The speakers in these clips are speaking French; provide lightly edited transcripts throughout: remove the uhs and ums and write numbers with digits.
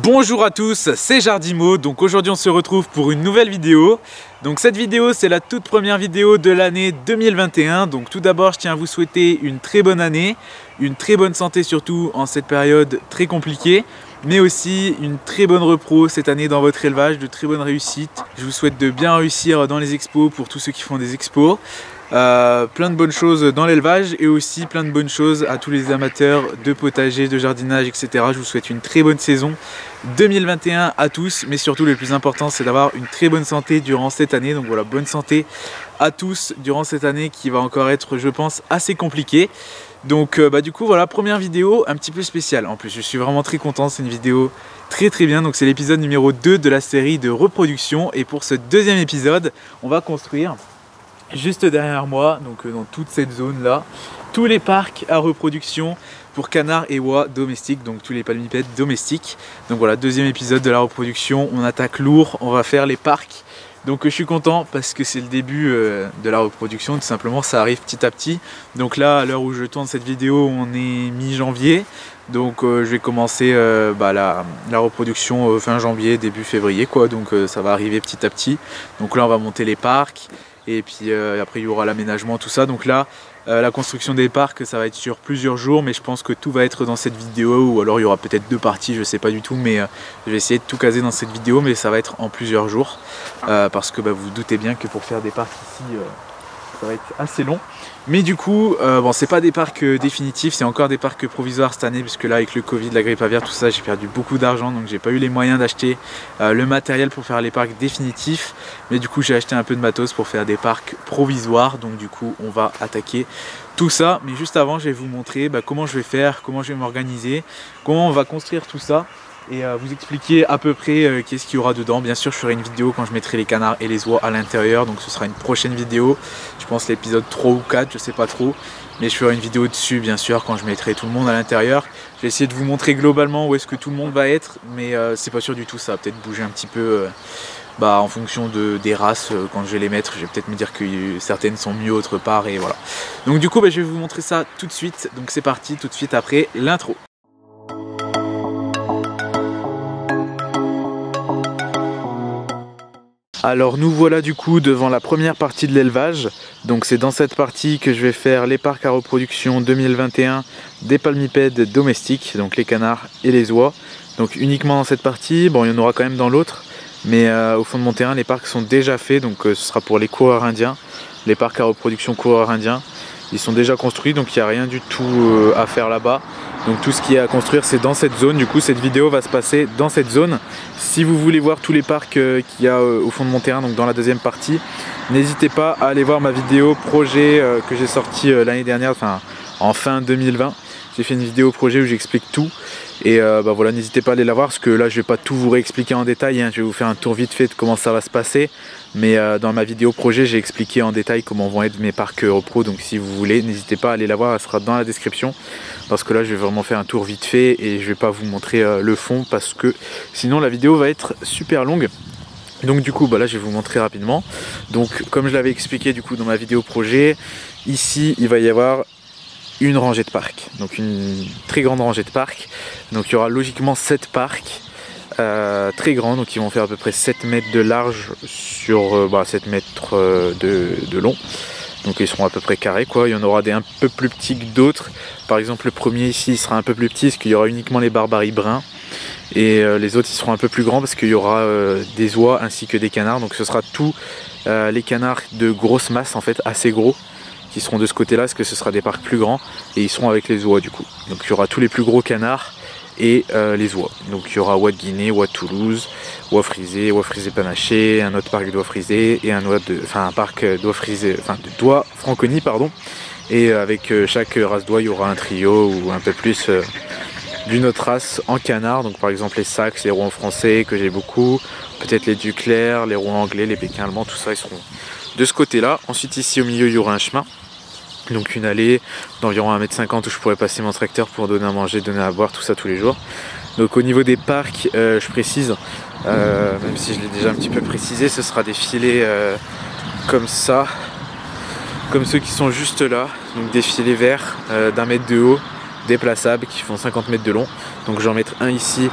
Bonjour à tous, c'est Jardimo. Donc aujourd'hui on se retrouve pour une nouvelle vidéo. Donc cette vidéo c'est la toute première vidéo de l'année 2021. Donc tout d'abord je tiens à vous souhaiter une très bonne année, une très bonne santé surtout en cette période très compliquée, mais aussi une très bonne repro cette année dans votre élevage, de très bonnes réussites. Je vous souhaite de bien réussir dans les expos pour tous ceux qui font des expos. Plein de bonnes choses dans l'élevage et aussi plein de bonnes choses à tous les amateurs de potager, de jardinage, etc. Je vous souhaite une très bonne saison 2021 à tous, mais surtout le plus important c'est d'avoir une très bonne santé durant cette année. Donc voilà, bonne santé à tous durant cette année qui va encore être, je pense, assez compliquée. Donc du coup voilà, première vidéo un petit peu spéciale. En plus je suis vraiment très content, c'est une vidéo très bien. Donc c'est l'épisode numéro 2 de la série de reproduction. Et pour ce deuxième épisode, on va construire juste derrière moi, donc dans toute cette zone là, tous les parcs à reproduction pour canards et oies domestiques, donc tous les palmipèdes domestiques. Donc voilà, deuxième épisode de la reproduction, on attaque lourd, on va faire les parcs. Donc je suis content parce que c'est le début de la reproduction, tout simplement ça arrive petit à petit. Donc là, à l'heure où je tourne cette vidéo, on est mi-janvier. Donc je vais commencer la reproduction fin janvier, début février quoi. Donc ça va arriver petit à petit. Donc là on va monter les parcs. Et puis après il y aura l'aménagement, tout ça. Donc là la construction des parcs ça va être sur plusieurs jours, mais je pense que tout va être dans cette vidéo, ou alors il y aura peut-être deux parties, je sais pas du tout, mais je vais essayer de tout caser dans cette vidéo, mais ça va être en plusieurs jours parce que vous vous doutez bien que pour faire des parcs ici ça va être assez long. Mais du coup, bon, c'est pas des parcs définitifs, c'est encore des parcs provisoires cette année, puisque là avec le Covid, la grippe aviaire, tout ça, j'ai perdu beaucoup d'argent, donc j'ai pas eu les moyens d'acheter le matériel pour faire les parcs définitifs. Mais du coup j'ai acheté un peu de matos pour faire des parcs provisoires, donc du coup on va attaquer tout ça. Mais juste avant je vais vous montrer comment je vais faire, comment je vais m'organiser, comment on va construire tout ça, et vous expliquer à peu près qu'est-ce qu'il y aura dedans. Bien sûr je ferai une vidéo quand je mettrai les canards et les oies à l'intérieur, donc ce sera une prochaine vidéo, je pense l'épisode 3 ou 4, je sais pas trop, mais je ferai une vidéo dessus bien sûr quand je mettrai tout le monde à l'intérieur. Je vais essayer de vous montrer globalement où est-ce que tout le monde va être, mais c'est pas sûr du tout, ça va peut-être bouger un petit peu en fonction des races. Quand je vais les mettre, je vais peut-être me dire que certaines sont mieux autre part, et voilà. Donc du coup je vais vous montrer ça tout de suite, donc c'est parti tout de suite après l'intro. Alors nous voilà du coup devant la première partie de l'élevage. Donc c'est dans cette partie que je vais faire les parcs à reproduction 2021 des palmipèdes domestiques, donc les canards et les oies. Donc uniquement dans cette partie, bon il y en aura quand même dans l'autre, mais au fond de mon terrain les parcs sont déjà faits, donc ce sera pour les coureurs indiens, les parcs à reproduction coureurs indiens. Ils sont déjà construits, donc il n'y a rien du tout à faire là-bas. Donc tout ce qui est à construire c'est dans cette zone. Du coup cette vidéo va se passer dans cette zone. Si vous voulez voir tous les parcs qu'il y a au fond de mon terrain, donc dans la deuxième partie, n'hésitez pas à aller voir ma vidéo projet que j'ai sorti l'année dernière, enfin en fin 2020. J'ai fait une vidéo projet où j'explique tout. Et voilà, n'hésitez pas à aller la voir, parce que là je vais pas tout vous réexpliquer en détail, hein. Je vais vous faire un tour vite fait de comment ça va se passer. Mais dans ma vidéo projet j'ai expliqué en détail comment vont être mes parcs repro. Donc si vous voulez, n'hésitez pas à aller la voir, elle sera dans la description. Parce que là je vais vraiment faire un tour vite fait et je vais pas vous montrer le fond, parce que sinon la vidéo va être super longue. Donc du coup là je vais vous montrer rapidement. Donc comme je l'avais expliqué du coup dans ma vidéo projet, ici il va y avoir une rangée de parcs, donc une très grande rangée de parcs. Donc il y aura logiquement 7 parcs très grands, donc ils vont faire à peu près 7 mètres de large sur 7 mètres de long. Donc ils seront à peu près carrés quoi. Il y en aura des un peu plus petits que d'autres. Par exemple le premier ici il sera un peu plus petit parce qu'il y aura uniquement les barbaries bruns. Et les autres ils seront un peu plus grands parce qu'il y aura des oies ainsi que des canards. Donc ce sera tous les canards de grosse masse en fait, assez gros, qui seront de ce côté là, parce que ce sera des parcs plus grands. Et ils seront avec les oies du coup. Donc il y aura tous les plus gros canards et les oies. Donc il y aura oies de Guinée, oies de Toulouse, oies frisées panachées, un autre parc d'oies frisées et un parc d'oies frisées, de d'oies franconie pardon. Et avec chaque race d'oies il y aura un trio ou un peu plus d'une autre race en canard. Donc par exemple les Saxes, les Rouen français que j'ai beaucoup, peut-être les Duclair, les Rouen anglais, les Pékins allemands, tout ça ils seront de ce côté là. Ensuite ici au milieu il y aura un chemin, donc une allée d'environ 1,50 m où je pourrais passer mon tracteur pour donner à manger, donner à boire, tout ça tous les jours. Donc au niveau des parcs, je précise, même si je l'ai déjà un petit peu précisé, ce sera des filets comme ça, comme ceux qui sont juste là, donc des filets verts d'1 mètre de haut, déplaçables, qui font 50 mètres de long. Donc j'en mettrai un ici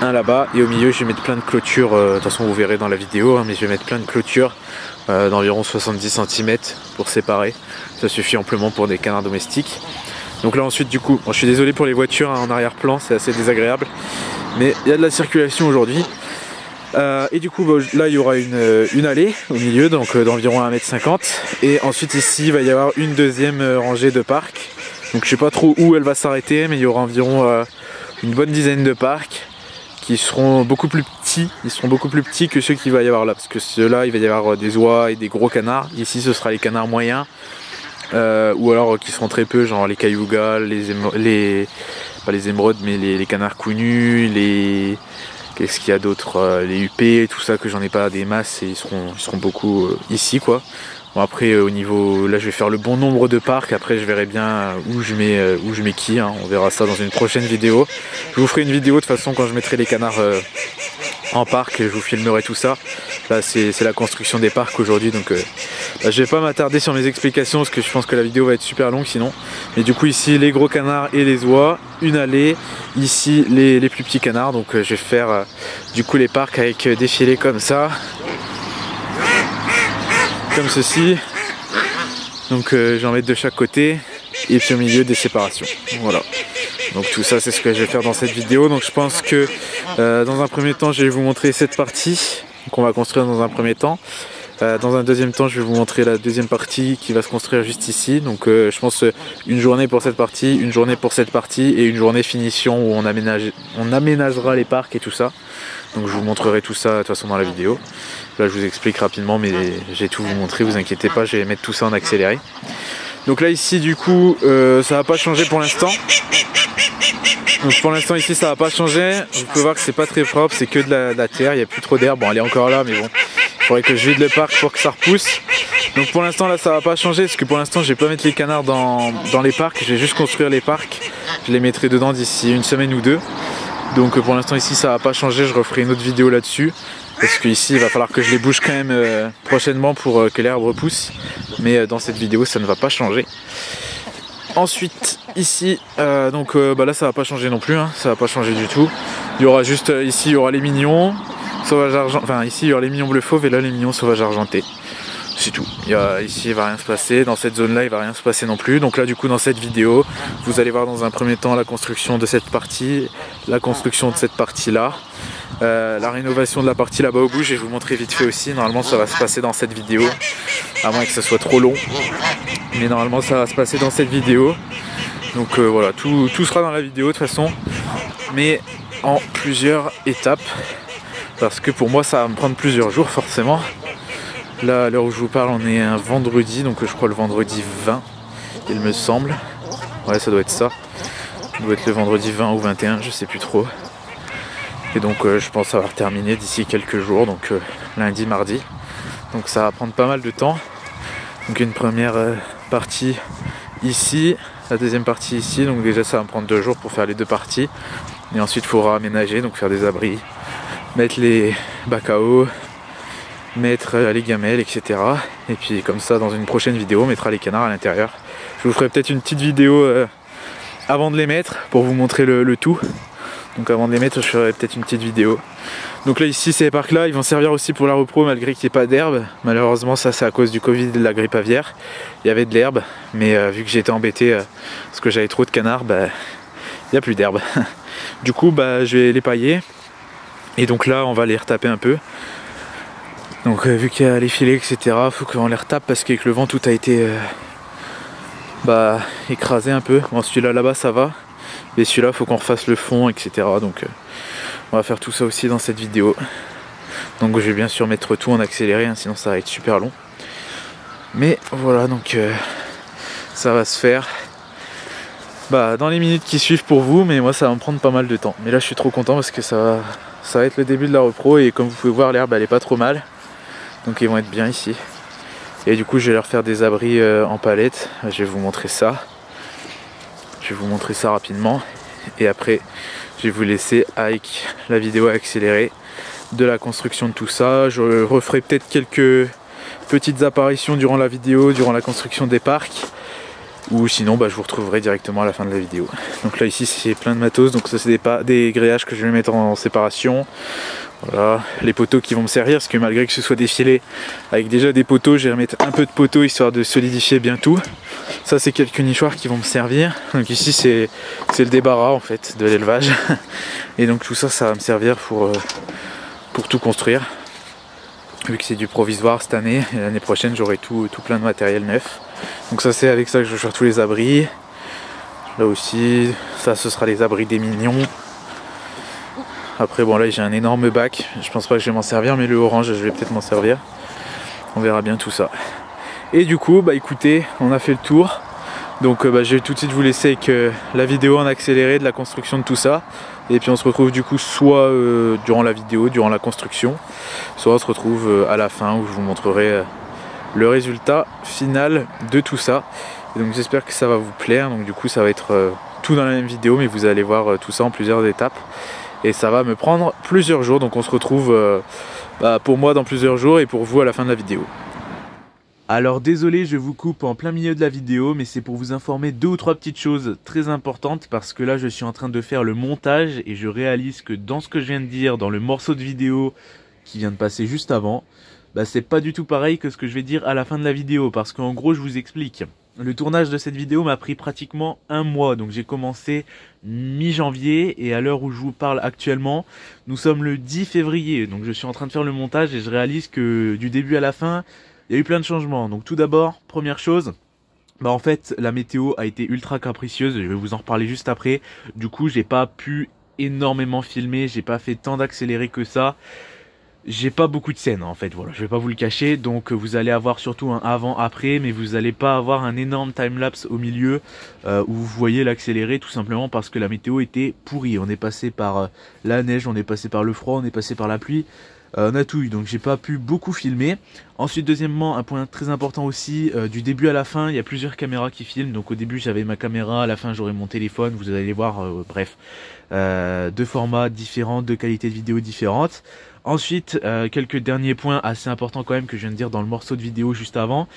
un là-bas, et au milieu je vais mettre plein de clôtures, de toute façon vous verrez dans la vidéo, hein, mais je vais mettre plein de clôtures d'environ 70 cm pour séparer. Ça suffit amplement pour des canards domestiques. Donc là ensuite du coup, bon, je suis désolé pour les voitures hein, en arrière-plan, c'est assez désagréable, mais il y a de la circulation aujourd'hui. Et du coup bah, là il y aura une allée au milieu, donc d'environ 1,50 m, et ensuite ici il va y avoir une deuxième rangée de parcs. Donc je sais pas trop où elle va s'arrêter, mais il y aura environ une bonne dizaine de parcs qui seront beaucoup plus petits. Ils seront beaucoup plus petits que ceux qu'il va y avoir là, parce que ceux-là il va y avoir des oies et des gros canards. Ici ce sera les canards moyens, ou alors qui seront très peu, genre les cayugas, pas les émeraudes, mais les canards connus, les... Qu'est-ce qu'il y a d'autre, les UP, tout ça que j'en ai pas des masses, et ils seront beaucoup ici quoi. Bon après au niveau, là je vais faire le bon nombre de parcs, après je verrai bien où je mets qui, hein. On verra ça dans une prochaine vidéo. Je vous ferai une vidéo de toute façon quand je mettrai les canards en parc, je vous filmerai tout ça. Là c'est la construction des parcs aujourd'hui, donc bah, je vais pas m'attarder sur mes explications parce que je pense que la vidéo va être super longue sinon. Mais du coup ici les gros canards et les oies, une allée, ici les plus petits canards, donc je vais faire du coup les parcs avec des filets comme ça. Comme ceci, donc j'en mets de chaque côté, et puis au milieu des séparations, voilà. Donc tout ça c'est ce que je vais faire dans cette vidéo. Donc je pense que dans un premier temps je vais vous montrer cette partie qu'on va construire dans un premier temps. Dans un deuxième temps je vais vous montrer la deuxième partie qui va se construire juste ici. Donc je pense une journée pour cette partie, une journée pour cette partie, et une journée finition où on aménagera les parcs et tout ça. Donc je vous montrerai tout ça de toute façon dans la vidéo. Là je vous explique rapidement, mais j'ai tout vous montré, vous inquiétez pas, je vais mettre tout ça en accéléré. Donc là ici du coup ça va pas changer pour l'instant. Donc pour l'instant ici ça va pas changer. Vous pouvez voir que c'est pas très propre, c'est que de la terre, il n'y a plus trop d'herbe. Bon elle est encore là, mais bon, il faudrait que je vide le parc pour que ça repousse. Donc pour l'instant là ça va pas changer, parce que pour l'instant je vais pas mettre les canards dans les parcs, je vais juste construire les parcs. Je les mettrai dedans d'ici une semaine ou deux. Donc pour l'instant ici ça va pas changer, je referai une autre vidéo là-dessus. Parce que ici il va falloir que je les bouge quand même prochainement pour que l'herbe repousse. Mais dans cette vidéo ça ne va pas changer. Ensuite ici, donc bah là ça va pas changer non plus, hein, ça va pas changer du tout. Il y aura juste ici il y aura les mignons sauvages argentés, enfin ici il y aura les mignons bleu fauve et là les mignons sauvages argentés. C'est tout. Ici il va rien se passer, dans cette zone là il va rien se passer non plus. Donc là du coup dans cette vidéo vous allez voir dans un premier temps la construction de cette partie, la construction de cette partie là, la rénovation de la partie là-bas au bout. Je vais vous montrer vite fait aussi. Normalement ça va se passer dans cette vidéo, à moins que ce soit trop long, mais normalement ça va se passer dans cette vidéo. Donc voilà, tout sera dans la vidéo de toute façon, mais en plusieurs étapes, parce que pour moi ça va me prendre plusieurs jours forcément. Là à l'heure où je vous parle on est un vendredi, donc je crois le vendredi 20 il me semble. Ouais ça doit être ça, ça doit être le vendredi 20 ou 21, je sais plus trop. Et donc je pense avoir terminé d'ici quelques jours, donc lundi, mardi. Donc ça va prendre pas mal de temps. Donc une première partie ici, la deuxième partie ici, donc déjà ça va me prendre 2 jours pour faire les deux parties. Et ensuite il faudra aménager, donc faire des abris, mettre les bacs à eau, mettre les gamelles, etc. Et puis comme ça dans une prochaine vidéo on mettra les canards à l'intérieur. Je vous ferai peut-être une petite vidéo avant de les mettre pour vous montrer le tout. Donc avant de les mettre je ferai peut-être une petite vidéo. Donc là ici ces parcs là ils vont servir aussi pour la repro malgré qu'il n'y ait pas d'herbe. Malheureusement ça c'est à cause du Covid et de la grippe aviaire. Il y avait de l'herbe, mais vu que j'ai été embêté parce que j'avais trop de canards, bah, il n'y a plus d'herbe. Du coup bah, je vais les pailler. Et donc là on va les retaper un peu. Donc vu qu'il y a les filets etc, il faut qu'on les retape parce qu'avec le vent tout a été écrasé un peu. Bon celui-là là-bas ça va, mais celui-là il faut qu'on refasse le fond etc. Donc on va faire tout ça aussi dans cette vidéo. Donc je vais bien sûr mettre tout en accéléré, hein, sinon ça va être super long. Mais voilà, donc ça va se faire dans les minutes qui suivent pour vous, mais moi ça va me prendre pas mal de temps. Mais là je suis trop content parce que ça va être le début de la repro, et comme vous pouvez voir l'herbe elle est pas trop mal. Donc ils vont être bien ici. Et du coup je vais leur faire des abris en palette. Je vais vous montrer ça. Je vais vous montrer ça rapidement. Et après je vais vous laisser avec la vidéo accélérée de la construction de tout ça. Je referai peut-être quelques petites apparitions durant la vidéo, durant la construction des parcs. ou sinon je vous retrouverai directement à la fin de la vidéo. Donc là ici c'est plein de matos, donc ça c'est des grillages que je vais mettre en séparation. Voilà, les poteaux qui vont me servir, parce que malgré que ce soit défilé avec déjà des poteaux, je vais remettre un peu de poteaux histoire de solidifier bien tout. Ça c'est quelques nichoirs qui vont me servir. Donc ici c'est le débarras en fait de l'élevage. Et donc tout ça, ça va me servir pour tout construire. Vu que c'est du provisoire cette année, et l'année prochaine j'aurai tout plein de matériel neuf. Donc ça c'est avec ça que je vais faire tous les abris. Là aussi, ça ce sera les abris des mignons. Après bon là j'ai un énorme bac, je pense pas que je vais m'en servir, mais le orange je vais peut-être m'en servir. On verra bien tout ça. Et du coup écoutez, on a fait le tour. Donc je vais tout de suite vous laisser avec la vidéo en accéléré de la construction de tout ça. Et puis on se retrouve du coup soit durant la vidéo, durant la construction, soit on se retrouve à la fin où je vous montrerai le résultat final de tout ça. Et donc j'espère que ça va vous plaire. Donc du coup ça va être tout dans la même vidéo, mais vous allez voir tout ça en plusieurs étapes. Et ça va me prendre plusieurs jours, donc on se retrouve pour moi dans plusieurs jours et pour vous à la fin de la vidéo. Alors désolé, je vous coupe en plein milieu de la vidéo, mais c'est pour vous informer 2 ou 3 petites choses très importantes, parce que là je suis en train de faire le montage et je réalise que dans ce que je viens de dire, dans le morceau de vidéo qui vient de passer juste avant, c'est pas du tout pareil que ce que je vais dire à la fin de la vidéo, parce qu'en gros je vous explique. Le tournage de cette vidéo m'a pris pratiquement 1 mois, donc j'ai commencé mi-janvier et à l'heure où je vous parle actuellement, nous sommes le 10 février, donc je suis en train de faire le montage et je réalise que du début à la fin, il y a eu plein de changements. Donc tout d'abord, première chose, en fait la météo a été ultra capricieuse, je vais vous en reparler juste après. Du coup j'ai pas pu énormément filmer, j'ai pas fait tant d'accéléré que ça. J'ai pas beaucoup de scènes en fait, voilà, je vais pas vous le cacher, donc vous allez avoir surtout un avant-après, mais vous allez pas avoir un énorme timelapse au milieu où vous voyez l'accéléré, tout simplement parce que la météo était pourrie. On est passé par la neige, on est passé par le froid, on est passé par la pluie, on a tout eu, donc j'ai pas pu beaucoup filmer. Ensuite deuxièmement, un point très important aussi, du début à la fin, il y a plusieurs caméras qui filment, donc au début j'avais ma caméra, à la fin j'aurai mon téléphone, vous allez voir, bref, 2 formats différents, 2 qualités de vidéo différentes. Ensuite, quelques derniers points assez importants quand même que je viens de dire dans le morceau de vidéo juste avant.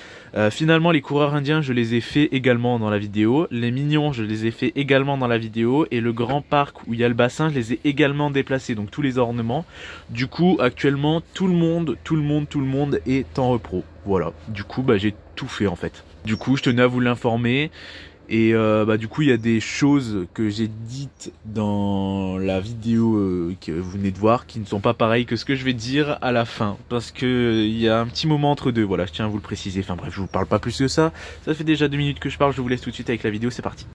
Finalement, les coureurs indiens, je les ai fait également dans la vidéo. Les mignons, je les ai fait également dans la vidéo. Et le grand parc où il y a le bassin, je les ai également déplacés. Donc tous les ornements. Du coup, actuellement, tout le monde est en repro. Voilà. Du coup, j'ai tout fait en fait. Du coup, je tenais à vous l'informer. Et du coup il y a des choses que j'ai dites dans la vidéo que vous venez de voir qui ne sont pas pareilles que ce que je vais dire à la fin, parce que il y a un petit moment entre deux, voilà, je tiens à vous le préciser. Enfin bref, je vous parle pas plus que ça, ça fait déjà 2 minutes que je parle, je vous laisse tout de suite avec la vidéo, c'est parti.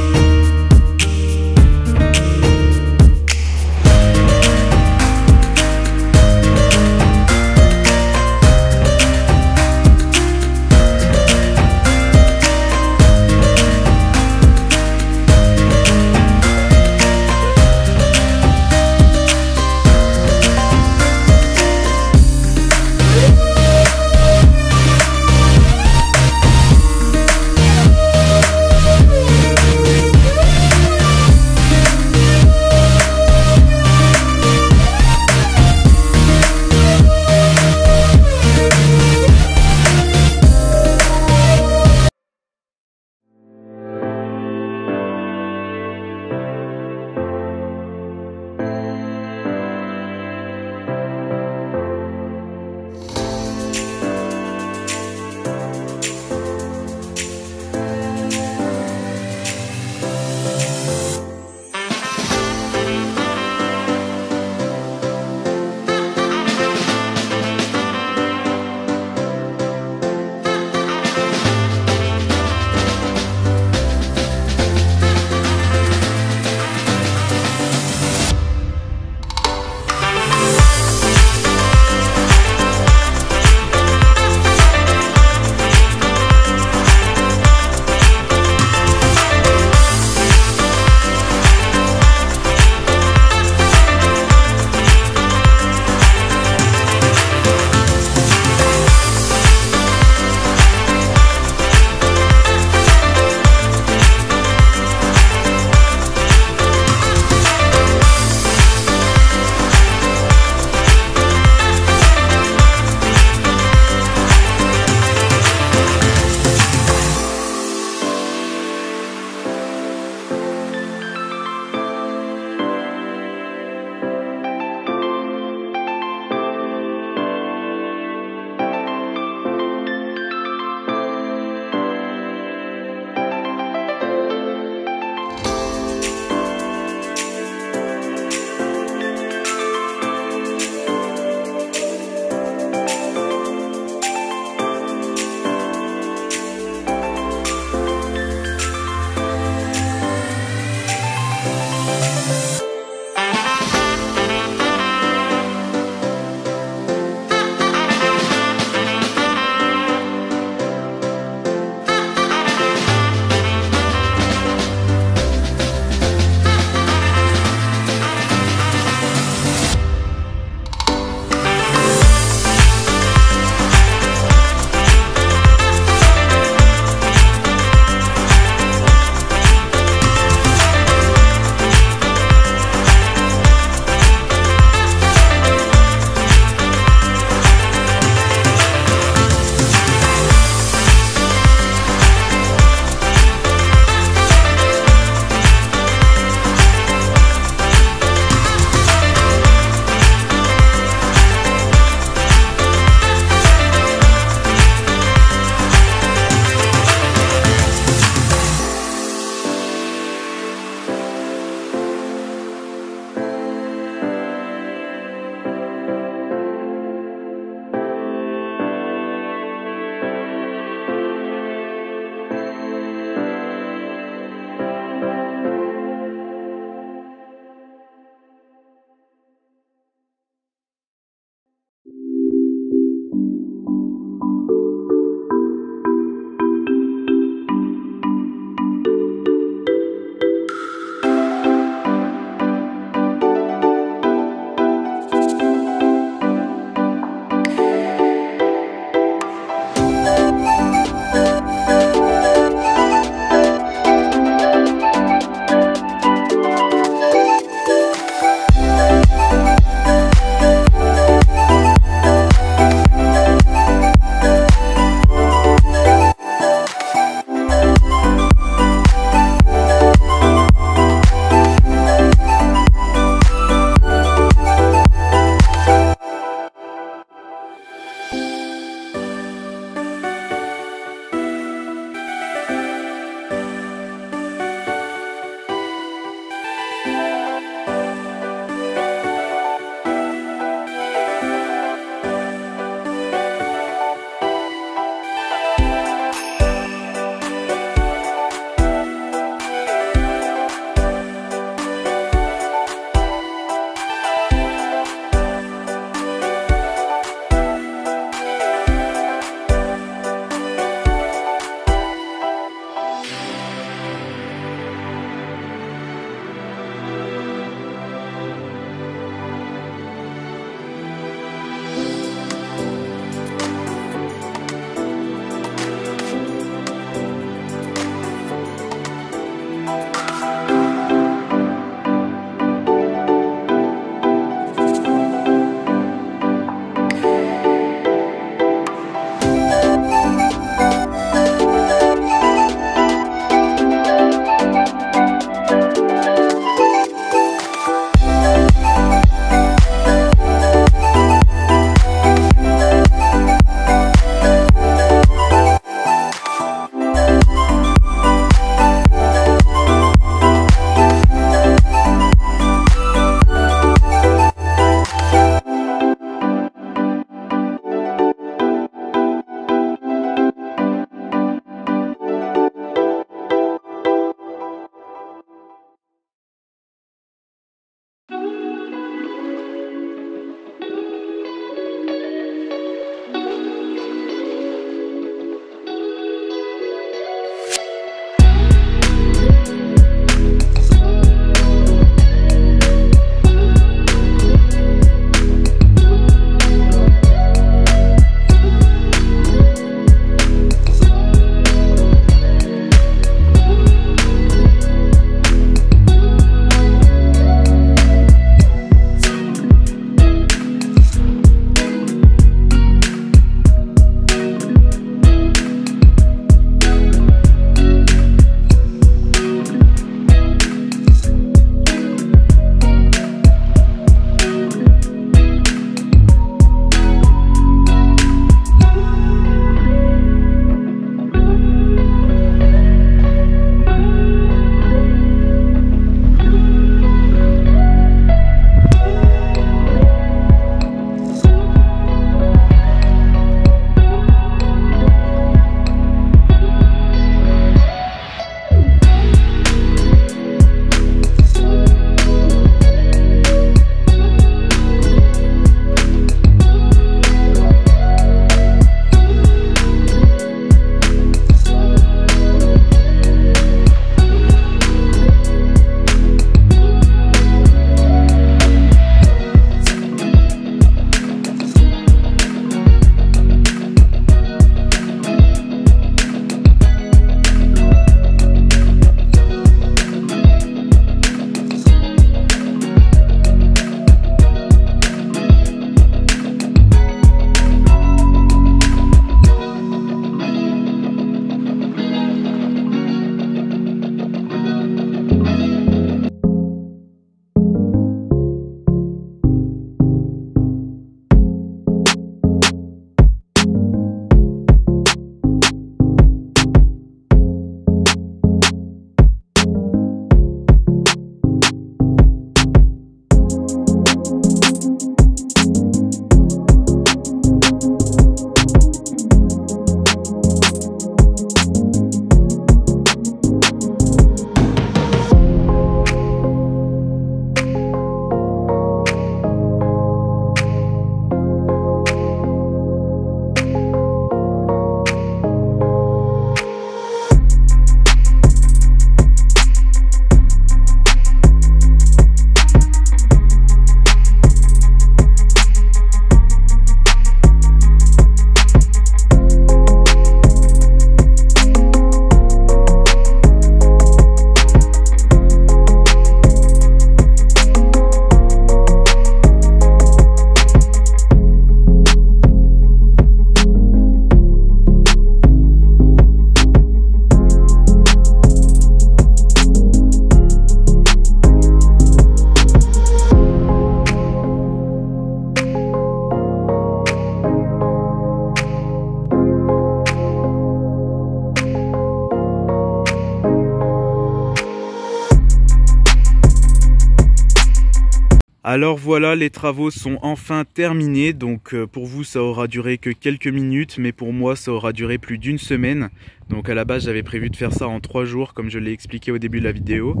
Alors voilà, les travaux sont enfin terminés, donc pour vous ça aura duré que quelques minutes, mais pour moi ça aura duré plus d'une semaine. Donc à la base j'avais prévu de faire ça en 3 jours comme je l'ai expliqué au début de la vidéo.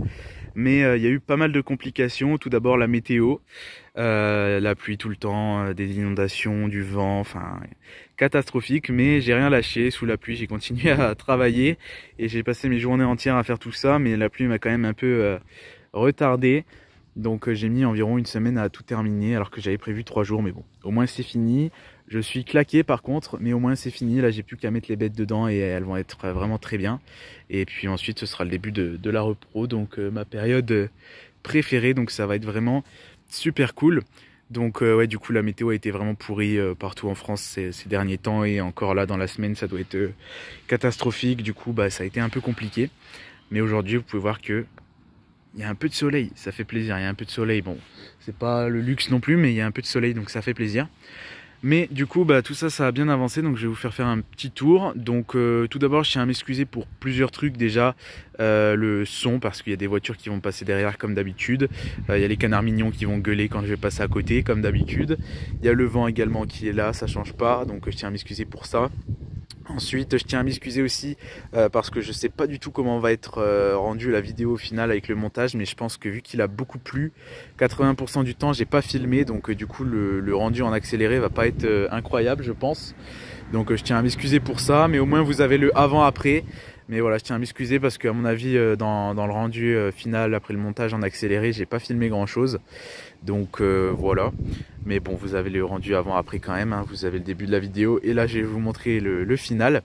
Mais il y a eu pas mal de complications. Tout d'abord la météo, la pluie tout le temps, des inondations, du vent, enfin catastrophique. Mais j'ai rien lâché, sous la pluie j'ai continué à travailler et j'ai passé mes journées entières à faire tout ça. Mais la pluie m'a quand même un peu retardé. Donc j'ai mis environ une semaine à tout terminer alors que j'avais prévu 3 jours, mais bon, au moins c'est fini. Je suis claqué par contre, mais au moins c'est fini. Là j'ai plus qu'à mettre les bêtes dedans et elles vont être vraiment très bien. Et puis ensuite ce sera le début de la repro, donc ma période préférée, donc ça va être vraiment super cool. Donc ouais, du coup la météo a été vraiment pourrie partout en France ces derniers temps, et encore là dans la semaine ça doit être catastrophique. Du coup bah ça a été un peu compliqué, mais aujourd'hui vous pouvez voir que il y a un peu de soleil, ça fait plaisir. Il y a un peu de soleil, bon, c'est pas le luxe non plus, mais il y a un peu de soleil, donc ça fait plaisir. Mais du coup, bah, tout ça, ça a bien avancé, donc je vais vous faire un petit tour. Donc tout d'abord, je tiens à m'excuser pour plusieurs trucs. Déjà, le son, parce qu'il y a des voitures qui vont passer derrière comme d'habitude. Il y a les canards mignons qui vont gueuler quand je vais passer à côté, comme d'habitude. Il y a le vent également qui est là, ça change pas, donc je tiens à m'excuser pour ça. Ensuite, je tiens à m'excuser aussi parce que je sais pas du tout comment va être rendue la vidéo finale avec le montage, mais je pense que vu qu'il a beaucoup plu, 80% du temps j'ai pas filmé, donc du coup le rendu en accéléré va pas être incroyable je pense. Donc je tiens à m'excuser pour ça, mais au moins vous avez le avant-après. Mais voilà, je tiens à m'excuser parce qu'à mon avis dans le rendu final après le montage en accéléré, j'ai pas filmé grand chose. Donc voilà, mais bon, vous avez le rendu avant-après quand même, hein. Vous avez le début de la vidéo et là je vais vous montrer le final.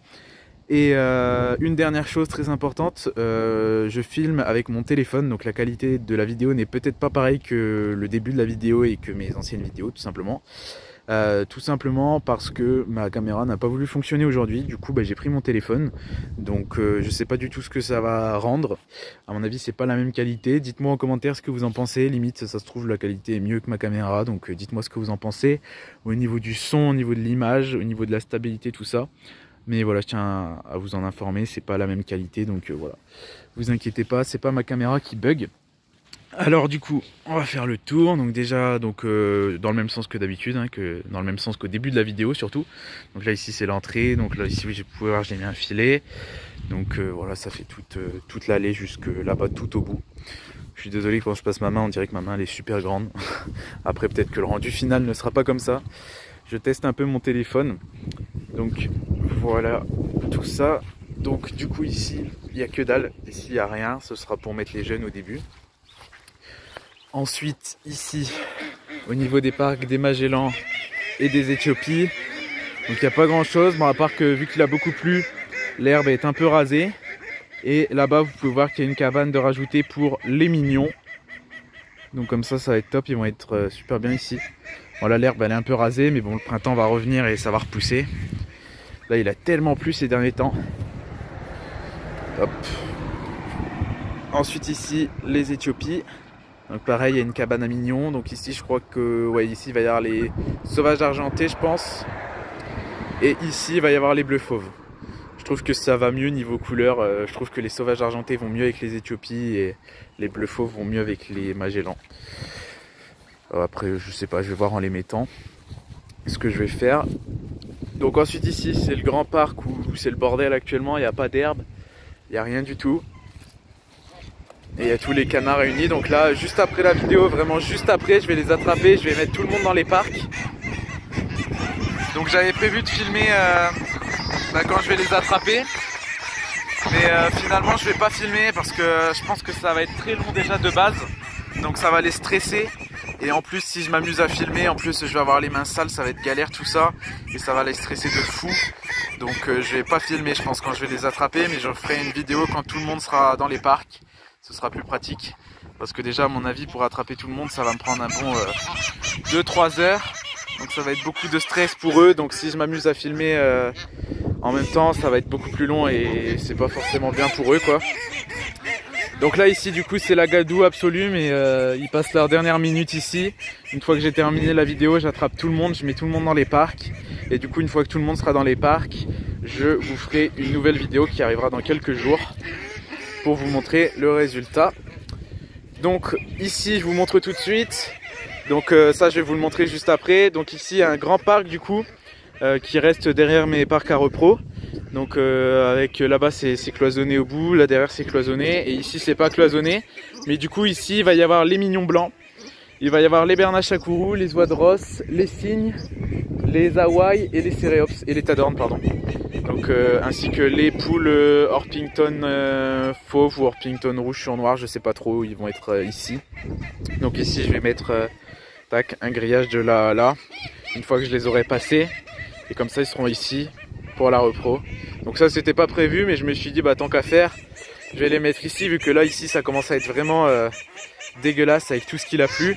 Et une dernière chose très importante, je filme avec mon téléphone, donc la qualité de la vidéo n'est peut-être pas pareille que le début de la vidéo et que mes anciennes vidéos, tout simplement. Tout simplement parce que ma caméra n'a pas voulu fonctionner aujourd'hui. Du coup bah, j'ai pris mon téléphone, donc je sais pas du tout ce que ça va rendre. À mon avis c'est pas la même qualité. Dites-moi en commentaire ce que vous en pensez. Limite ça se trouve la qualité est mieux que ma caméra, donc dites-moi ce que vous en pensez au niveau du son, au niveau de l'image, au niveau de la stabilité, tout ça. Mais voilà, je tiens à vous en informer, c'est pas la même qualité, donc voilà, vous inquiétez pas, c'est pas ma caméra qui bug. Alors du coup, on va faire le tour. Donc déjà, dans le même sens que d'habitude, hein, dans le même sens qu'au début de la vidéo surtout. Donc là ici c'est l'entrée. Donc là ici vous pouvez voir, j'ai mis un filet. Donc voilà, ça fait toute l'allée jusque là-bas tout au bout. Je suis désolé, quand je passe ma main, on dirait que ma main elle est super grande. Après peut-être que le rendu final ne sera pas comme ça. Je teste un peu mon téléphone. Donc voilà tout ça. Donc du coup ici il n'y a que dalle. Ici il n'y a rien. Ce sera pour mettre les jeunes au début. Ensuite, ici, au niveau des parcs des Magellans et des Éthiopies, donc il n'y a pas grand chose, bon, à part que vu qu'il a beaucoup plu, l'herbe est un peu rasée. Et là-bas, vous pouvez voir qu'il y a une cabane de rajouter pour les mignons. Donc comme ça va être top, ils vont être super bien ici. Voilà, l'herbe elle est un peu rasée, mais bon, le printemps va revenir et ça va repousser. Là, il a tellement plu ces derniers temps. Hop. Ensuite ici, les Éthiopies. Donc pareil, il y a une cabane à mignons. Donc ici, je crois que ouais, ici il va y avoir les sauvages argentés, je pense. Et ici, il va y avoir les bleus fauves. Je trouve que ça va mieux niveau couleur. Je trouve que les sauvages argentés vont mieux avec les Éthiopies et les bleus fauves vont mieux avec les Magellans. Après, je sais pas, je vais voir en les mettant ce que je vais faire. Donc ensuite ici, c'est le grand parc où c'est le bordel actuellement. Il n'y a pas d'herbe, il n'y a rien du tout. Et il y a tous les canards réunis. Donc là, juste après la vidéo, vraiment juste après, je vais les attraper. Je vais mettre tout le monde dans les parcs. Donc j'avais prévu de filmer quand je vais les attraper. Mais finalement, je vais pas filmer parce que je pense que ça va être très long déjà de base. Donc ça va les stresser. Et en plus, si je m'amuse à filmer, en plus je vais avoir les mains sales, ça va être galère tout ça. Et ça va les stresser de fou. Donc je vais pas filmer, je pense, quand je vais les attraper. Mais je ferai une vidéo quand tout le monde sera dans les parcs. Ce sera plus pratique. Parce que déjà, à mon avis, pour attraper tout le monde, ça va me prendre un bon 2-3 heures. Donc ça va être beaucoup de stress pour eux. Donc si je m'amuse à filmer en même temps, ça va être beaucoup plus long et c'est pas forcément bien pour eux, quoi. Donc là ici du coup c'est la gadoue absolue, mais ils passent leur dernière minute ici. Une fois que j'ai terminé la vidéo, j'attrape tout le monde, je mets tout le monde dans les parcs. Et du coup une fois que tout le monde sera dans les parcs, je vous ferai une nouvelle vidéo qui arrivera dans quelques jours pour vous montrer le résultat. Donc ici je vous montre tout de suite. Donc ça je vais vous le montrer juste après. Donc ici il y a un grand parc du coup qui reste derrière mes parcs à repro. Donc avec là-bas c'est cloisonné au bout, là derrière c'est cloisonné et ici c'est pas cloisonné. Mais du coup ici il va y avoir les mignons blancs, il va y avoir les bernaches à courroux, les oies de Rosse, les cygnes, les Hawaï et les céréops et les tadornes pardon. Donc ainsi que les poules Orpington fauve ou Orpington rouge sur noir, je sais pas trop, ils vont être ici. Donc ici je vais mettre tac, un grillage de là à là, une fois que je les aurai passés. Et comme ça ils seront ici pour la repro. Donc ça c'était pas prévu mais je me suis dit bah tant qu'à faire, je vais les mettre ici vu que là ici ça commence à être vraiment dégueulasse avec tout ce qu'il a plu.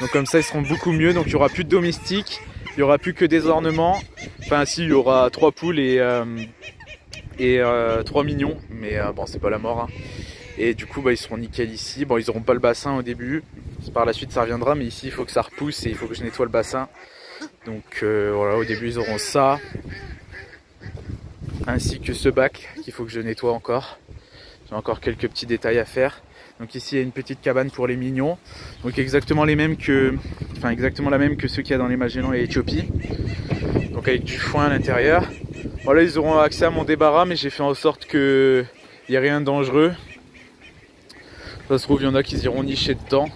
Donc comme ça ils seront beaucoup mieux, donc il n'y aura plus de domestiques. Il n'y aura plus que des ornements. Enfin si, il y aura 3 poules et 3 mignons. Mais bon, c'est pas la mort. Hein. Et du coup, bah, ils seront nickel ici. Bon, ils n'auront pas le bassin au début. Par la suite, ça reviendra. Mais ici, il faut que ça repousse et il faut que je nettoie le bassin. Donc voilà, au début, ils auront ça. Ainsi que ce bac qu'il faut que je nettoie encore. J'ai encore quelques petits détails à faire. Donc ici il y a une petite cabane pour les mignons, donc exactement les mêmes que, enfin exactement la même que ceux qu'il y a dans les Magellan et Éthiopie. Donc avec du foin à l'intérieur. Voilà, ils auront accès à mon débarras, mais j'ai fait en sorte qu'il n'y ait rien de dangereux. Ça se trouve il y en a qui iront nicher dedans.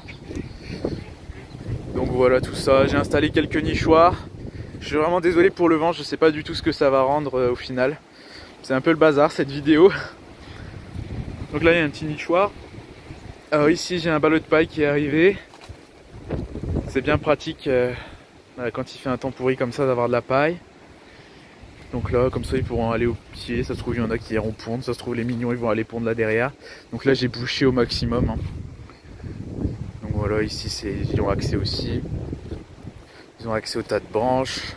Donc voilà tout ça. J'ai installé quelques nichoirs. Je suis vraiment désolé pour le vent, je sais pas du tout ce que ça va rendre au final. C'est un peu le bazar cette vidéo. Donc là il y a un petit nichoir. Alors ici j'ai un ballot de paille qui est arrivé. C'est bien pratique quand il fait un temps pourri comme ça d'avoir de la paille. Donc là comme ça ils pourront aller au pied. Ça se trouve il y en a qui iront pondre. Ça se trouve les mignons ils vont aller pondre là derrière. Donc là j'ai bouché au maximum. Hein. Donc voilà ici ils ont accès aussi. Ils ont accès au tas de branches.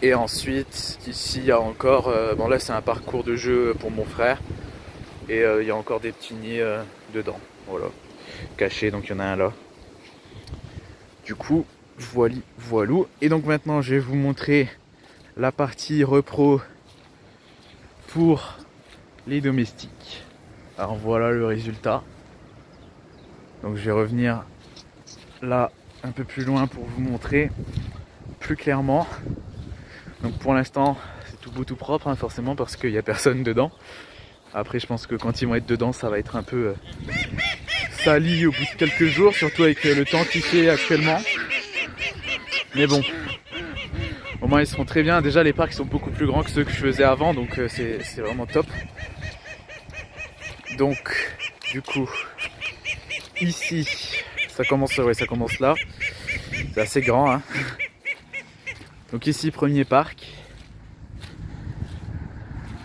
Et ensuite ici il y a encore, bon là c'est un parcours de jeu pour mon frère. Et il y a encore des petits nids dedans, voilà, cachés, donc il y en a un là. Du coup, voilou. Et donc maintenant, je vais vous montrer la partie repro pour les domestiques. Alors voilà le résultat. Donc je vais revenir là un peu plus loin pour vous montrer plus clairement. Donc pour l'instant, c'est tout beau tout propre, hein, forcément, parce qu'il n'y a personne dedans. Après je pense que quand ils vont être dedans ça va être un peu sali au bout de quelques jours, surtout avec le temps qu'il fait actuellement. Mais bon, au moins ils seront très bien. Déjà les parcs sont beaucoup plus grands que ceux que je faisais avant, donc c'est vraiment top. Donc du coup ici ça commence, ouais, ça commence là. C'est assez grand hein. Donc ici premier parc.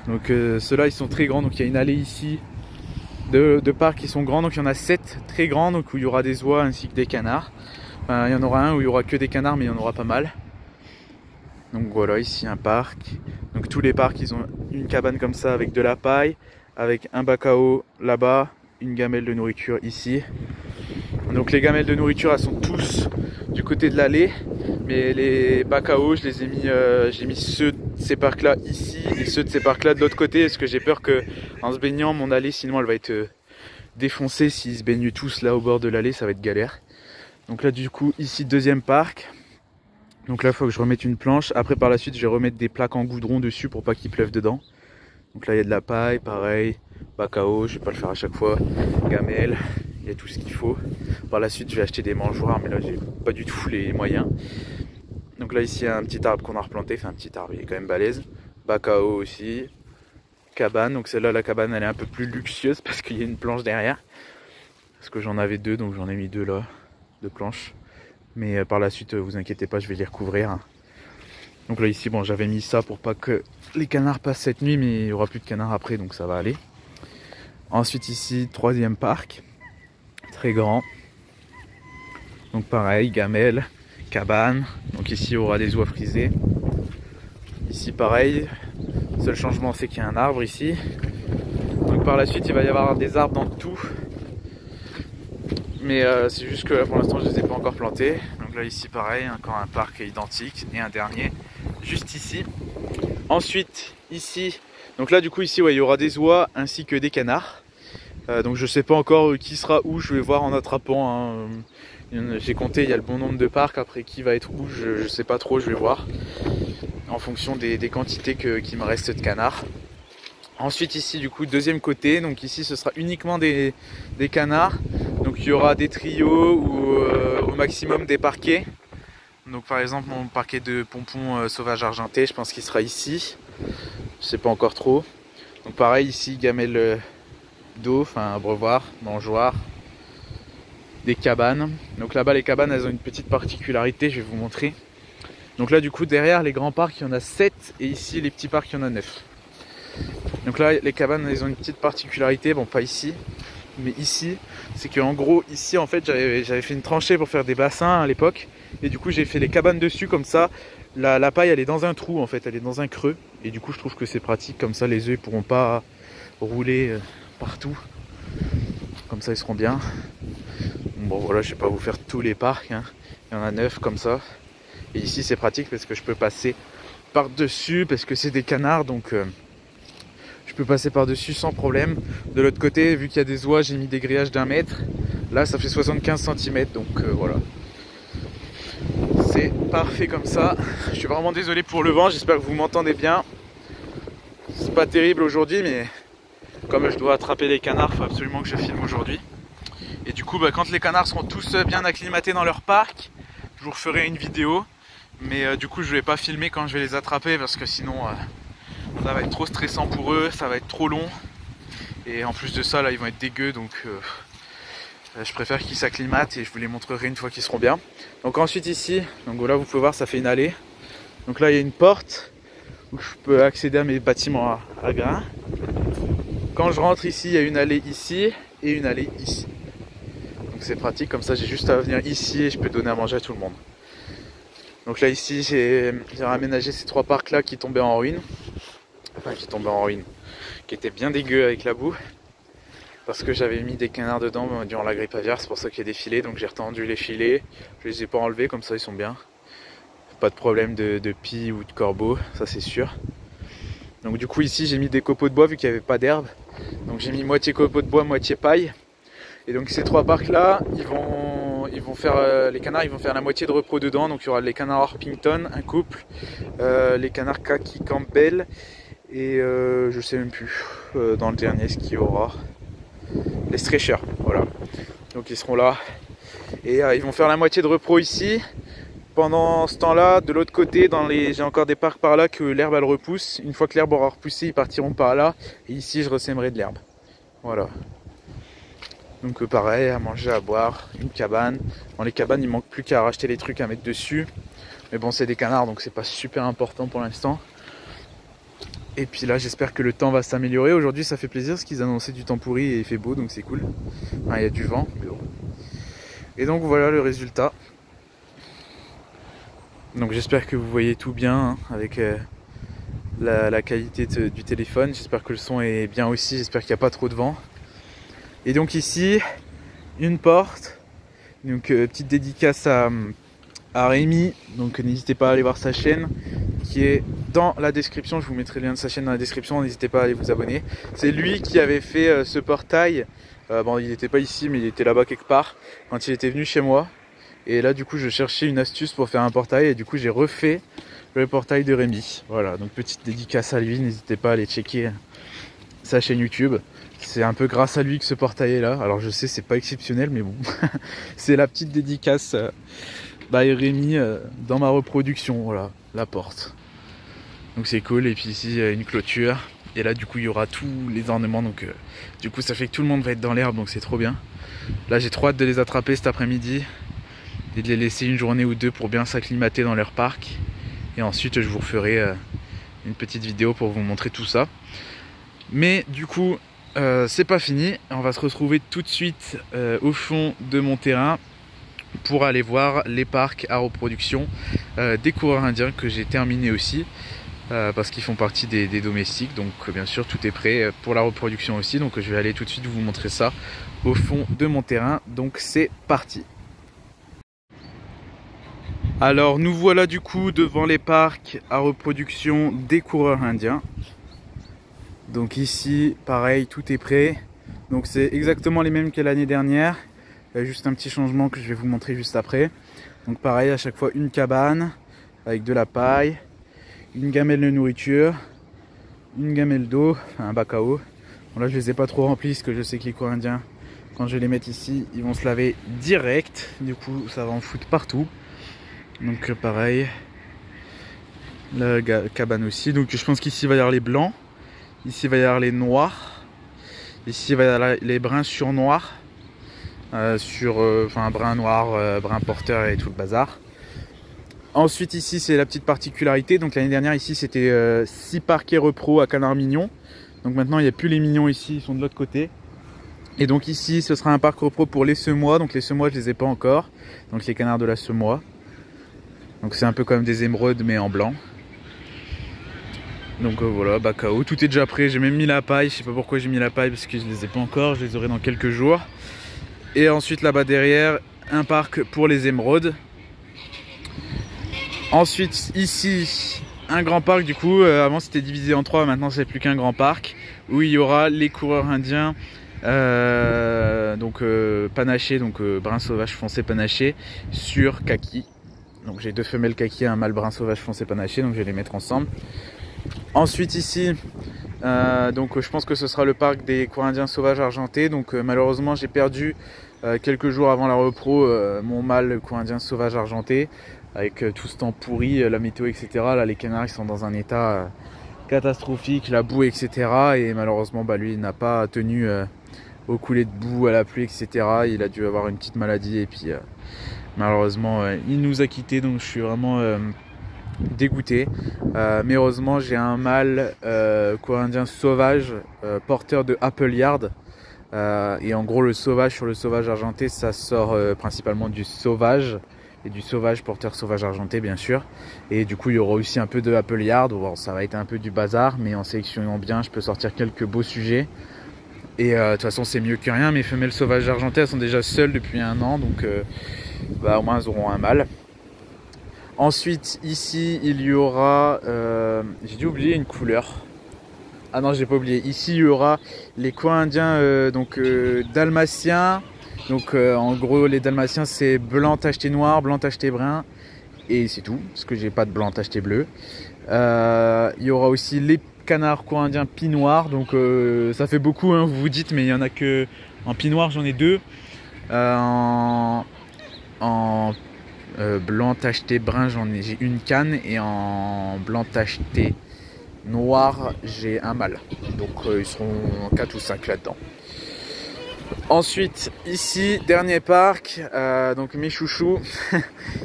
Donc ceux-là ils sont très grands, donc il y a une allée ici de parcs qui sont grands, donc il y en a 7 très grands, donc où il y aura des oies ainsi que des canards. Enfin, il y en aura un où il y aura que des canards mais il y en aura pas mal. Donc voilà ici un parc. Donc tous les parcs ils ont une cabane comme ça avec de la paille, avec un bac à eau là-bas, une gamelle de nourriture ici. Donc les gamelles de nourriture elles sont tous du côté de l'allée. Mais les bacs à eau, je les ai mis, j'ai mis ceux de ces parcs là ici et ceux de ces parcs là de l'autre côté parce que j'ai peur que en se baignant mon allée sinon elle va être défoncée. S'ils se baignent tous là au bord de l'allée ça va être galère. Donc là du coup ici deuxième parc. Donc là il faut que je remette une planche. Après par la suite je vais remettre des plaques en goudron dessus pour pas qu'il pleuve dedans. Donc là il y a de la paille, pareil, bac à eau, je vais pas le faire à chaque fois, gamelle, il y a tout ce qu'il faut. Par la suite je vais acheter des mangeoires mais là j'ai pas du tout les moyens. Donc là ici il y a un petit arbre qu'on a replanté, enfin un petit arbre il est quand même balèze. Bac à eau aussi, cabane, donc celle-là la cabane elle est un peu plus luxueuse parce qu'il y a une planche derrière. Parce que j'en avais 2 donc j'en ai mis 2 là, 2 planches. Mais par la suite vous inquiétez pas je vais les recouvrir. Donc là ici bon j'avais mis ça pour pas que les canards passent cette nuit mais il y aura plus de canards après donc ça va aller. Ensuite ici troisième parc, très grand. Donc pareil, gamelle, cabane. Donc ici il y aura des oies frisées. Ici pareil, seul changement c'est qu'il y a un arbre ici. Donc par la suite il va y avoir des arbres dans tout. Mais c'est juste que là pour l'instant je les ai pas encore plantés. Donc là ici pareil, encore un parc identique et un dernier juste ici. Ensuite ici, donc là du coup ici ouais, il y aura des oies ainsi que des canards. Donc je sais pas encore qui sera où, je vais voir en attrapant. Hein. J'ai compté, il y a le bon nombre de parcs. Après qui va être où, je sais pas trop, je vais voir en fonction des quantités qui me restent de canards. Ensuite ici du coup deuxième côté, donc ici ce sera uniquement des canards. Donc il y aura des trios ou au maximum des parquets. Donc par exemple mon parquet de pompons sauvage argenté, je pense qu'il sera ici. Je sais pas encore trop. Donc pareil ici gamelle d'eau, enfin abreuvoir, mangeoire, des cabanes. Donc là-bas les cabanes elles ont une petite particularité, je vais vous montrer. Donc là du coup derrière les grands parcs il y en a 7 et ici les petits parcs il y en a 9. Donc là les cabanes elles ont une petite particularité, bon pas ici, mais ici, c'est qu'en gros ici en fait j'avais fait une tranchée pour faire des bassins à l'époque. Et du coup j'ai fait les cabanes dessus comme ça, la paille elle est dans un trou en fait, elle est dans un creux. Et du coup je trouve que c'est pratique, comme ça les œufs ils pourront pas rouler partout. Comme ça ils seront bien. Bon voilà, je vais pas vous faire tous les parcs, hein. Il y en a 9 comme ça. Et ici c'est pratique parce que je peux passer par dessus, parce que c'est des canards donc je peux passer par dessus sans problème. De l'autre côté, vu qu'il y a des oies, j'ai mis des grillages d'1 mètre. Là ça fait 75 cm donc voilà. C'est parfait comme ça. Je suis vraiment désolé pour le vent, j'espère que vous m'entendez bien. C'est pas terrible aujourd'hui, mais comme je dois attraper les canards, il faut absolument que je filme aujourd'hui. Et du coup, quand les canards seront tous bien acclimatés dans leur parc, je vous referai une vidéo. Mais du coup, je vais pas filmer quand je vais les attraper parce que sinon, ça va être trop stressant pour eux, ça va être trop long. Et en plus de ça, là, ils vont être dégueux, donc je préfère qu'ils s'acclimatent et je vous les montrerai une fois qu'ils seront bien. Donc ensuite ici, donc voilà, vous pouvez voir, ça fait une allée. Donc là, il y a une porte où je peux accéder à mes bâtiments à grains. Quand je rentre ici, il y a une allée ici et une allée ici. Donc c'est pratique, comme ça j'ai juste à venir ici et je peux donner à manger à tout le monde. Donc là ici, j'ai raménagé ces 3 parcs là qui tombaient en ruine. Enfin qui tombaient en ruine, qui étaient bien dégueux avec la boue. Parce que j'avais mis des canards dedans durant la grippe aviaire, c'est pour ça qu'il y a des filets. Donc j'ai retendu les filets, je les ai pas enlevés, comme ça ils sont bien. Pas de problème de pie ou de corbeau, ça c'est sûr. Donc du coup ici j'ai mis des copeaux de bois vu qu'il n'y avait pas d'herbe. Donc j'ai mis moitié copeaux de bois, moitié paille. Et donc ces 3 parcs là, ils vont faire les canards, ils vont faire la moitié de repos dedans. Donc il y aura les canards Orpington, un couple, les canards Kaki Campbell et je sais même plus dans le dernier ce qu'il y aura. Les stretchers, voilà. Donc ils seront là et ils vont faire la moitié de repos ici. Pendant ce temps-là, de l'autre côté, j'ai encore des parcs par là que l'herbe elle repousse. Une fois que l'herbe aura repoussé, ils partiront par là. Et ici, je ressèmerai de l'herbe. Voilà. Donc pareil, à manger, à boire, une cabane. Dans les cabanes, il manque plus qu'à racheter les trucs à mettre dessus. Mais bon, c'est des canards, donc c'est pas super important pour l'instant. Et puis là, j'espère que le temps va s'améliorer. Aujourd'hui, ça fait plaisir parce qu'ils annonçaient du temps pourri et il fait beau, donc c'est cool. Enfin, il y a du vent, mais bon. Et donc voilà le résultat. Donc j'espère que vous voyez tout bien hein, avec la qualité du téléphone. J'espère que le son est bien aussi, j'espère qu'il n'y a pas trop de vent. Et donc ici, une porte. Donc petite dédicace à Rémi. Donc n'hésitez pas à aller voir sa chaîne qui est dans la description. Je vous mettrai le lien de sa chaîne dans la description, n'hésitez pas à aller vous abonner. C'est lui qui avait fait ce portail. Bon, il n'était pas ici, mais il était là-bas quelque part quand il était venu chez moi. Et là du coup je cherchais une astuce pour faire un portail et du coup j'ai refait le portail de Rémi. Voilà, donc petite dédicace à lui, n'hésitez pas à aller checker sa chaîne YouTube. C'est un peu grâce à lui que ce portail est là. Alors je sais c'est pas exceptionnel mais bon, c'est la petite dédicace by Rémi dans ma reproduction. Voilà, la porte. Donc c'est cool et puis ici il y a une clôture. Et là du coup il y aura tous les ornements donc du coup ça fait que tout le monde va être dans l'herbe donc c'est trop bien. Là j'ai trop hâte de les attraper cet après-midi. Et de les laisser une journée ou deux pour bien s'acclimater dans leur parc. Et ensuite je vous referai une petite vidéo pour vous montrer tout ça. Mais du coup c'est pas fini. On va se retrouver tout de suite au fond de mon terrain pour aller voir les parcs à reproduction des coureurs indiens que j'ai terminé aussi. Parce qu'ils font partie des domestiques. Donc bien sûr tout est prêt pour la reproduction aussi. Donc je vais aller tout de suite vous montrer ça au fond de mon terrain. Donc c'est parti. Alors nous voilà du coup devant les parcs à reproduction des coureurs indiens. Donc ici pareil tout est prêt. Donc c'est exactement les mêmes que l'année dernière. Il y a juste un petit changement que je vais vous montrer juste après. Donc pareil, à chaque fois une cabane avec de la paille, une gamelle de nourriture, une gamelle d'eau, enfin un bac à eau. Bon là je les ai pas trop remplis parce que je sais que les Corindiens, quand je vais les mettre ici, ils vont se laver direct. Du coup ça va en foutre partout. Donc pareil, la cabane aussi. Donc je pense qu'ici il va y avoir les blancs, ici il va y avoir les noirs, ici il va y avoir les bruns sur noirs, enfin brun noir, brun porteur et tout le bazar. Ensuite ici c'est la petite particularité, donc l'année dernière ici c'était 6 parquets repro à canard mignon. Donc maintenant il n'y a plus les mignons ici, ils sont de l'autre côté. Et donc ici ce sera un parc repro pour les semois, donc les semois je les ai pas encore. Donc les canards de la semois. Donc c'est un peu comme des émeraudes mais en blanc. Donc voilà, bac à eau, tout est déjà prêt, j'ai même mis la paille, je sais pas pourquoi j'ai mis la paille parce que je les ai pas encore, je les aurai dans quelques jours. Et ensuite là-bas derrière, un parc pour les émeraudes. Ensuite ici un grand parc, du coup avant c'était divisé en 3, maintenant c'est plus qu'un grand parc où il y aura les coureurs indiens panachés, donc brun sauvage foncé panaché sur kaki. Donc j'ai 2 femelles kaki et un mâle brun sauvage foncé panaché, donc je vais les mettre ensemble. Ensuite ici donc je pense que ce sera le parc des coureurs indiens sauvages argentés. Donc malheureusement j'ai perdu quelques jours avant la repro mon mâle coureur indien sauvage argenté. Avec tout ce temps pourri, la météo, etc. Là, les canards ils sont dans un état catastrophique, la boue, etc. Et malheureusement, lui, il n'a pas tenu aux coulées de boue, à la pluie, etc. Il a dû avoir une petite maladie et puis malheureusement, il nous a quittés. Donc, je suis vraiment dégoûté. Mais heureusement, j'ai un mâle coureur indien sauvage, porteur de Apple Yard. Et en gros, le sauvage sur le sauvage argenté, ça sort principalement du sauvage. Et du sauvage, porteur sauvage argenté bien sûr. Et du coup il y aura aussi un peu de Apple Yard. Bon, ça va être un peu du bazar, mais en sélectionnant bien je peux sortir quelques beaux sujets. Et de toute façon c'est mieux que rien. Mes femelles sauvages argentées elles sont déjà seules depuis 1 an, donc au moins elles auront un mâle. Ensuite ici il y aura, j'ai dû oublier une couleur. Ah non, j'ai pas oublié, ici il y aura les coins indiens dalmatiens. Donc en gros les dalmatiens c'est blanc tacheté noir, blanc tacheté brun et c'est tout, parce que j'ai pas de blanc tacheté bleu. Il y aura aussi les canards coins indiens pie noir, donc ça fait beaucoup hein, vous vous dites, mais il y en a que en pie noir j'en ai 2. En blanc tacheté brun j'ai une canne et en blanc tacheté noir j'ai un mâle. Donc ils seront 4 ou 5 là-dedans. Ensuite ici dernier parc, donc mes chouchous,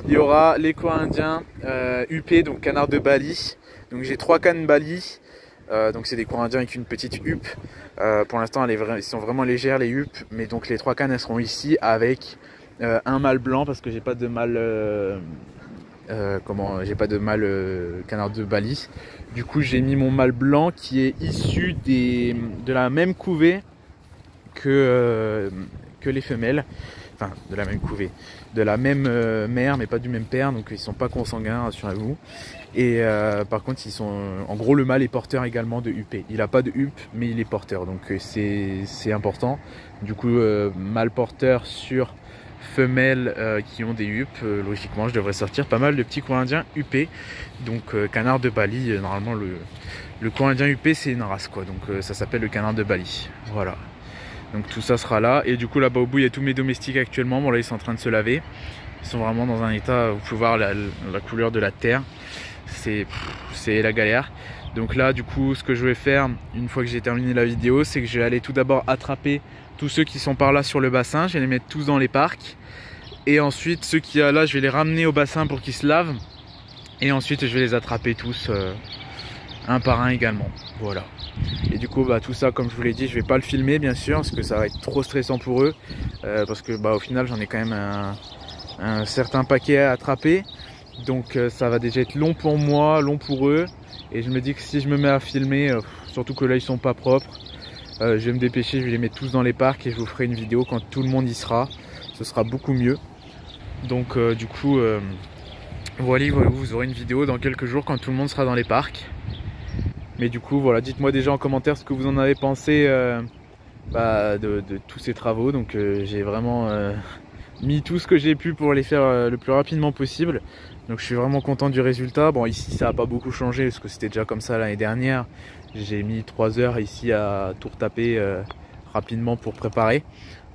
il y aura les coins indiens huppés, donc canards de Bali. Donc j'ai 3 cannes Bali, donc c'est des coins indiens avec une petite huppe. Pour l'instant ils sont vraiment légères les huppes, mais donc les 3 cannes elles seront ici avec un mâle blanc parce que j'ai pas de mâle canard de Bali. Du coup j'ai mis mon mâle blanc qui est issu de la même couvée que les femelles, enfin de la même couvée, de la même mère mais pas du même père, donc ils sont pas consanguins, rassurez-vous. Et par contre ils sont, en gros le mâle est porteur également de huppé, il a pas de huppe mais il est porteur, donc c'est important. Du coup mâle porteur sur femelles qui ont des huppes, logiquement je devrais sortir pas mal de petits coins indiens huppés. Donc canard de Bali, normalement le coin indien huppé c'est une race quoi, donc ça s'appelle le canard de Bali, voilà. Donc tout ça sera là. Et du coup là-bas au bout il y a tous mes domestiques actuellement. Bon là ils sont en train de se laver. Ils sont vraiment dans un état, vous pouvez voir la couleur de la terre. C'est la galère. Donc là du coup ce que je vais faire une fois que j'ai terminé la vidéo, c'est que je vais aller tout d'abord attraper tous ceux qui sont par là sur le bassin. Je vais les mettre tous dans les parcs. Et ensuite ceux qui sont là je vais les ramener au bassin pour qu'ils se lavent. Et ensuite je vais les attraper tous un par un également. Voilà. Et du coup tout ça comme je vous l'ai dit je vais pas le filmer bien sûr parce que ça va être trop stressant pour eux, parce que au final j'en ai quand même un certain paquet à attraper, donc ça va déjà être long pour moi, long pour eux, et je me dis que si je me mets à filmer, surtout que là ils sont pas propres, je vais me dépêcher, je vais les mettre tous dans les parcs et je vous ferai une vidéo quand tout le monde y sera, ce sera beaucoup mieux. Donc du coup voilà, vous aurez une vidéo dans quelques jours quand tout le monde sera dans les parcs. Mais du coup voilà, dites-moi déjà en commentaire ce que vous en avez pensé de tous ces travaux. Donc j'ai vraiment mis tout ce que j'ai pu pour les faire le plus rapidement possible. Donc je suis vraiment content du résultat. Bon, ici ça n'a pas beaucoup changé parce que c'était déjà comme ça l'année dernière. J'ai mis 3 heures ici à tout retaper rapidement pour préparer.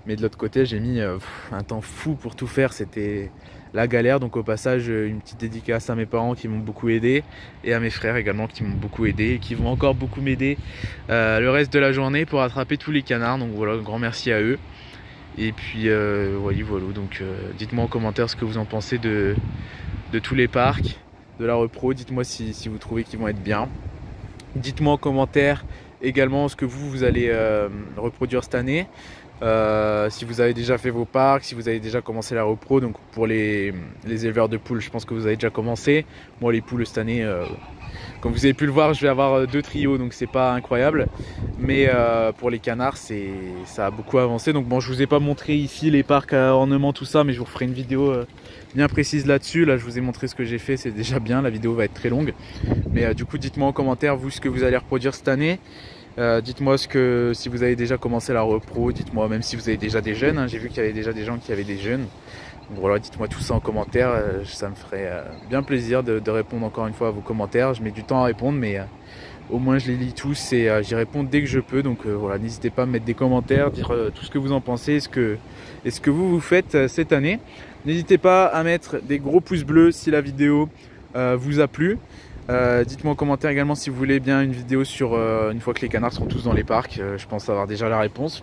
Mais de l'autre côté, j'ai mis un temps fou pour tout faire. C'était la galère. Donc au passage, une petite dédicace à mes parents qui m'ont beaucoup aidé et à mes frères également qui m'ont beaucoup aidé et qui vont encore beaucoup m'aider le reste de la journée pour attraper tous les canards. Donc voilà, un grand merci à eux. Et puis voilà. Donc dites-moi en commentaire ce que vous en pensez de tous les parcs, de la repro. Dites-moi si vous trouvez qu'ils vont être bien. Dites-moi en commentaire également ce que vous allez reproduire cette année. Si vous avez déjà fait vos parcs, si vous avez déjà commencé la repro. Donc pour les éleveurs de poules, je pense que vous avez déjà commencé. Moi les poules cette année, comme vous avez pu le voir, je vais avoir 2 trios, donc c'est pas incroyable. Mais pour les canards, ça a beaucoup avancé. Donc bon, je vous ai pas montré ici les parcs à ornement, tout ça, mais je vous ferai une vidéo bien précise là-dessus. Là je vous ai montré ce que j'ai fait, c'est déjà bien. La vidéo va être très longue. Mais du coup dites-moi en commentaire vous ce que vous allez reproduire cette année. Dites-moi si vous avez déjà commencé la repro, dites-moi même si vous avez déjà des jeunes, hein. J'ai vu qu'il y avait déjà des gens qui avaient des jeunes. Donc voilà, dites-moi tout ça en commentaire, ça me ferait bien plaisir de répondre encore une fois à vos commentaires. Je mets du temps à répondre, mais au moins je les lis tous et j'y réponds dès que je peux. Donc voilà, n'hésitez pas à me mettre des commentaires, dire tout ce que vous en pensez, ce que vous faites cette année. N'hésitez pas à mettre des gros pouces bleus si la vidéo vous a plu. Dites-moi en commentaire également si vous voulez bien une vidéo sur une fois que les canards seront tous dans les parcs. Je pense avoir déjà la réponse.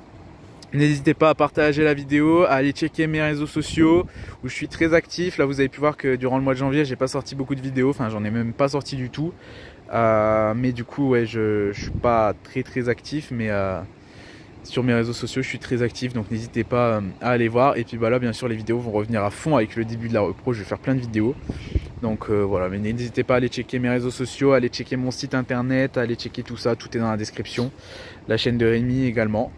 N'hésitez pas à partager la vidéo, à aller checker mes réseaux sociaux où je suis très actif. Là vous avez pu voir que durant le mois de janvier j'ai pas sorti beaucoup de vidéos, enfin j'en ai même pas sorti du tout. Mais du coup ouais, je suis pas très actif, mais sur mes réseaux sociaux je suis très actif, donc n'hésitez pas à aller voir. Et puis bah là bien sûr les vidéos vont revenir à fond avec le début de la repro, je vais faire plein de vidéos. Donc voilà, mais n'hésitez pas à aller checker mes réseaux sociaux, à aller checker mon site internet, à aller checker tout ça, tout est dans la description. La chaîne de Rémi également.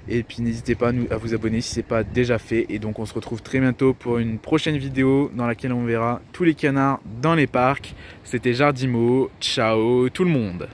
Et puis n'hésitez pas à vous abonner si ce n'est pas déjà fait. Et donc on se retrouve très bientôt pour une prochaine vidéo dans laquelle on verra tous les canards dans les parcs. C'était Jardimo, ciao tout le monde.